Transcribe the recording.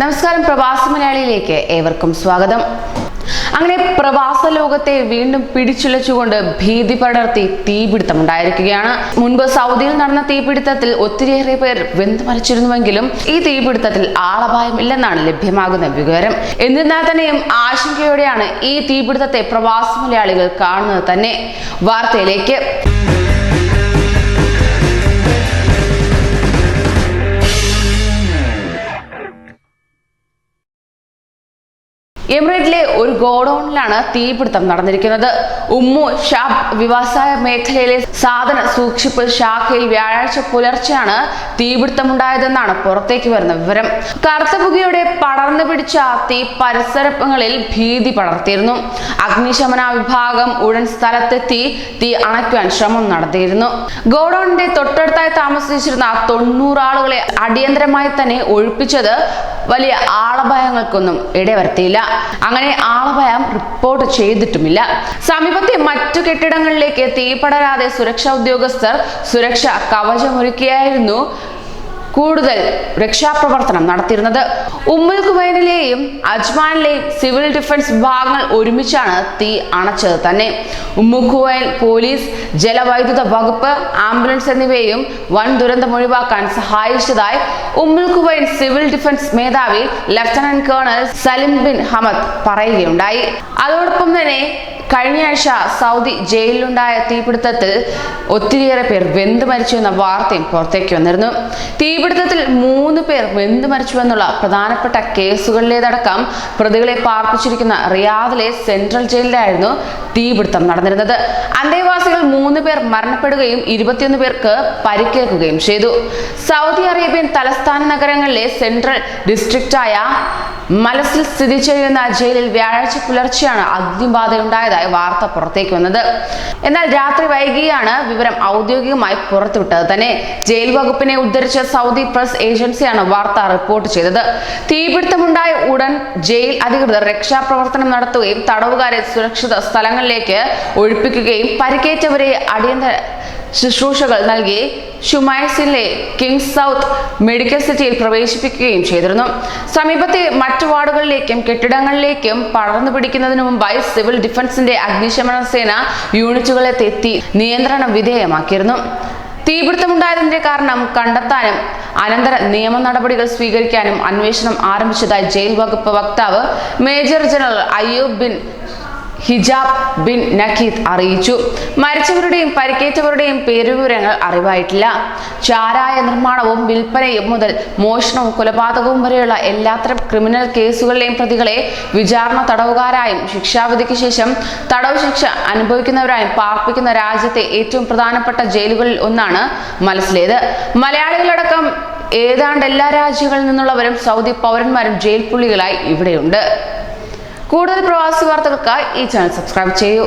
നമസ്കാരം, പ്രവാസി മലയാളിയിലേക്ക് ഏവർക്കും സ്വാഗതം. അങ്ങനെ പ്രവാസ ലോകത്തെ വീണ്ടും പിടിച്ചുലച്ചുകൊണ്ട് ഭീതി പടർത്തി തീപിടുത്തമുണ്ടായിരിക്കുകയാണ്. മുൻപ് സൗദിയിൽ നടന്ന തീപിടുത്തത്തിൽ ഒത്തിരിയേറെ പേർ വെന്തുമരിച്ചിരുന്നുവെങ്കിലും ഈ തീപിടുത്തത്തിൽ ആളപായം ഇല്ലെന്നാണ് ലഭ്യമാകുന്ന വിവരം. എന്നിരുന്നാൽ തന്നെയും ആശങ്കയോടെയാണ് ഈ തീപിടുത്തത്തെ പ്രവാസി മലയാളികൾ കാണുന്നത് തന്നെ. വാർത്തയിലേക്ക്. എമിറേറ്റിലെ ഒരു ഗോഡൌണിലാണ് തീപിടുത്തം നടന്നിരിക്കുന്നത്. ഉമ്മു ഷാബ് വ്യവസായ മേഖലയിലെ സാധന സൂക്ഷിപ്പ് ശാഖയിൽ വ്യാഴാഴ്ച പുലർച്ചെയാണ് തീപിടുത്തമുണ്ടായതെന്നാണ് പുറത്തേക്ക് വരുന്ന വിവരം. കറുത്ത പുകയോടെ പടർന്നു പിടിച്ച തീ പരിസരങ്ങളിൽ ഭീതി പടർത്തിയിരുന്നു. അഗ്നിശമന വിഭാഗം ഉടൻ സ്ഥലത്തെത്തി തീ അണയ്ക്കുവാൻ ശ്രമം നടത്തിയിരുന്നു. ഗോഡൌണിന്റെ തൊട്ടടുത്തായി താമസിച്ചിരുന്ന 90 ആളുകളെ അടിയന്തരമായി തന്നെ ഒഴിപ്പിച്ചത് വലിയ ആളപായങ്ങൾക്കൊന്നും ഇടവരുത്തിയില്ല. അങ്ങനെ ആളപായം റിപ്പോർട്ട് ചെയ്തിട്ടുമില്ല. സമീപത്തെ മറ്റു കെട്ടിടങ്ങളിലേക്ക് തീ പടരാതെ സുരക്ഷാ ഉദ്യോഗസ്ഥർ സുരക്ഷാ കവചമൊരുക്കിയായിരുന്നു കൂടുതൽ രക്ഷാപ്രവർത്തനം നടത്തിയിരുന്നത്. ഉമ്മുൽ ഖുവൈനിലെയും അജ്മാനിലെയും സിവിൽ ഡിഫൻസ് വിഭാഗങ്ങൾ ഒരുമിച്ചാണ് തീ അണച്ചത് തന്നെ. ഉമ്മുൽ ഖുവൈൻ പോലീസ്, ജലവൈദ്യുത വകുപ്പ്, ആംബുലൻസ് എന്നിവയും വൻ ദുരന്തം ഒഴിവാക്കാൻ സഹായിച്ചതായി ഉമ്മുൽ ഖുവൈൻ സിവിൽ ഡിഫൻസ് മേധാവി lieutenant colonel Salim bin Hamad പറയുകയുണ്ടായി. അതോടൊപ്പം തന്നെ കഴിഞ്ഞയാഴ്ച സൗദി ജയിലിലുണ്ടായ തീപിടുത്തത്തിൽ ഒത്തിരിയേറെ പേർ വെന്തു മരിച്ചു എന്ന വാർത്തയും പുറത്തേക്ക് വന്നിരുന്നു. തീപിടുത്തത്തിൽ 3 പേർ വെന്തു മരിച്ചുവെന്നുള്ള പ്രധാനപ്പെട്ട കേസുകളിലേതടക്കം പ്രതികളെ പാർപ്പിച്ചിരിക്കുന്ന റിയാദിലെ സെൻട്രൽ ജയിലിലായിരുന്നു തീപിടുത്തം നടന്നിരുന്നത്. അന്തേവാസികൾ 3 പേർ മരണപ്പെടുകയും 21 പേർക്ക് പരിക്കേൽക്കുകയും ചെയ്തു. സൗദി അറേബ്യൻ തലസ്ഥാന നഗരങ്ങളിലെ സെൻട്രൽ ഡിസ്ട്രിക്റ്റായ മലസിൽ സ്ഥിതി ചെയ്യുന്ന ജയിലിൽ വ്യാഴാഴ്ച പുലർച്ചെയാണ് അഗ്നിബാധയുണ്ടായതായി വാർത്ത പുറത്തേക്ക് വന്നത്. എന്നാൽ രാത്രി വൈകിയാണ് വിവരം ഔദ്യോഗികമായി പുറത്തുവിട്ടത് തന്നെ. ജയിൽ വകുപ്പിനെ ഉദ്ധരിച്ച സൗദി പ്രസ് ഏജൻസിയാണ് വാർത്ത റിപ്പോർട്ട് ചെയ്തത്. തീപിടുത്തമുണ്ടായ ഉടൻ ജയിൽ അധികൃതർ രക്ഷാപ്രവർത്തനം നടത്തുകയും തടവുകാരെ സുരക്ഷിത സ്ഥലങ്ങളിലേക്ക് ഒഴിപ്പിക്കുകയും പരിക്കേറ്റവരെ അടിയന്തര ശുശ്രൂഷകൾ നൽകി ഷുമൈസിലെ കിങ്സ് സൗത്ത് മെഡിക്കൽ സിറ്റിയിൽ പ്രവേശിപ്പിക്കുകയും ചെയ്തിരുന്നു. സമീപത്തെ മറ്റു വാർഡുകളിലേക്കും കെട്ടിടങ്ങളിലേക്കും പടർന്നു പിടിക്കുന്നതിന് മുമ്പായി സിവിൽ ഡിഫൻസിന്റെ അഗ്നിശമന സേന യൂണിറ്റുകളെ എത്തി നിയന്ത്രണ വിധേയമാക്കിയിരുന്നു. തീപിടുത്തമുണ്ടായതിന്റെ കാരണം കണ്ടെത്താനും അനന്തര നിയമ നടപടികൾ സ്വീകരിക്കാനും അന്വേഷണം ആരംഭിച്ചതായി ജയിൽ വകുപ്പ് വക്താവ് മേജർ ജനറൽ അയ്യൂബ് ബിൻ ഹിജാബ് ബിൻ നഖീദ് അറിയിച്ചു. മരിച്ചവരുടെയും പരിക്കേറ്റവരുടെയും പേരുവിവരങ്ങൾ അറിവായിട്ടില്ല. ചാരായ നിർമ്മാണവും വിൽപ്പനയും മുതൽ മോഷണവും കൊലപാതകവും വരെയുള്ള എല്ലാത്തരം ക്രിമിനൽ കേസുകളിലെയും പ്രതികളെ വിചാരണ തടവുകാരായും ശിക്ഷാവിധിക്ക് ശേഷം തടവ് ശിക്ഷ അനുഭവിക്കുന്നവരായും പാർപ്പിക്കുന്ന രാജ്യത്തെ ഏറ്റവും പ്രധാനപ്പെട്ട ജയിലുകളിൽ ഒന്നാണ് മലസിലേത്. മലയാളികളടക്കം ഏതാണ്ട് എല്ലാ രാജ്യങ്ങളിൽ നിന്നുള്ളവരും സൗദി പൗരന്മാരും ജയിൽ പുള്ളികളായി ഇവിടെയുണ്ട്. കൂടുതൽ പ്രവാസി വാർത്തകൾക്കായി ഈ ചാനൽ സബ്സ്ക്രൈബ് ചെയ്യൂ.